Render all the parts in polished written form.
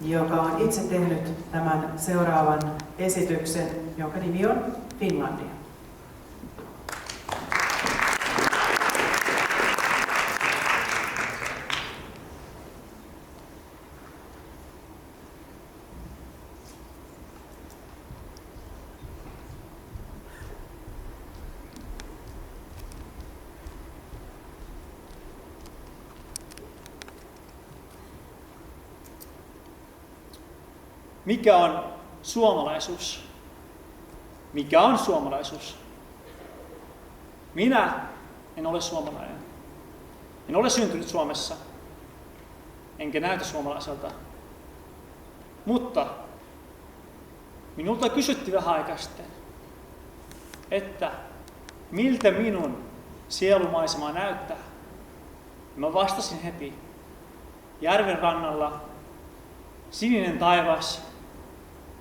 joka on itse tehnyt tämän seuraavan esityksen, jonka nimi on Finlandia. Mikä on suomalaisuus? Mikä on suomalaisuus? Minä en ole suomalainen. En ole syntynyt Suomessa, enkä näytä suomalaiselta. Mutta minulta kysyttiin vähän aikaa sitten, että miltä minun sielumaisema näyttää. Mä vastasin heti, järven rannalla, sininen taivas,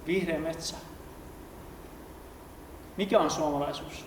vihreä metsä. Mikä on suomalaisuus?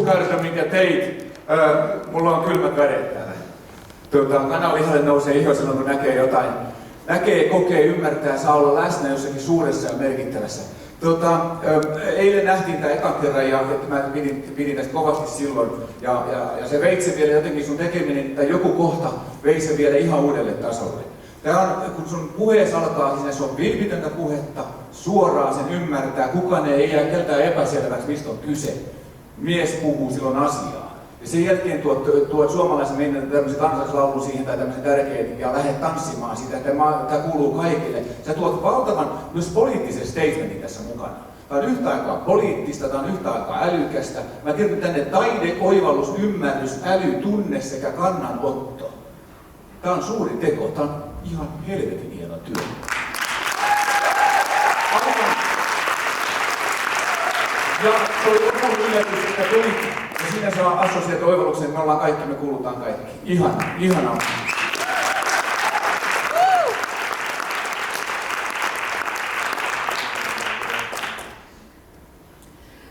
Karta, minkä teit. Mulla on kylmät väreet täällä. Kanalihalle nousee iho silloin, kun näkee jotain. Näkee, kokee, ymmärtää, saa olla läsnä jossakin suuressa ja merkittävässä. Eilen nähtiin tämä ekan kerran ja mä pidin tästä kovasti silloin. Ja se veit se vielä jotenkin sun tekeminen, tai joku kohta vei se vielä ihan uudelle tasolle. Tämä on, kun sun puheessa alkaa, niin se on vilpitöntä puhetta, suoraan sen ymmärtää, kukaan ei jää keltään epäselväksi, mistä on kyse. Mies puhuu silloin asiaa. Ja sen jälkeen tuot suomalaisen meidän tämmöisen kansallislaulun siihen tai tämmöisen tärkeän ja lähdet tanssimaan sitä, että tämä kuuluu kaikille. Sä tuot valtavan myös poliittisen statementin tässä mukana. Tämä on yhtä aikaa poliittista, tämä on yhtä aikaa älykästä. Mä tiedän tänne taide, oivallus, ymmärrys, äly, tunne sekä kannanotto. Tämä on suuri teko, tämä on ihan helvetin hieno työ. Ja toi on yllätys, että tuli, ja siinä saa assosiaat oivalluksen, me ollaan kaikki, me kuulutaan kaikki. Ihanaa.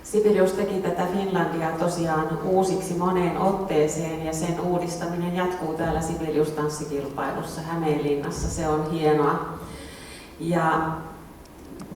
Sibelius Sibelius teki tätä Finlandia tosiaan uusiksi moneen otteeseen ja sen uudistaminen jatkuu täällä Sibelius-tanssikilpailussa Hämeenlinnassa. Se on hienoa. Ja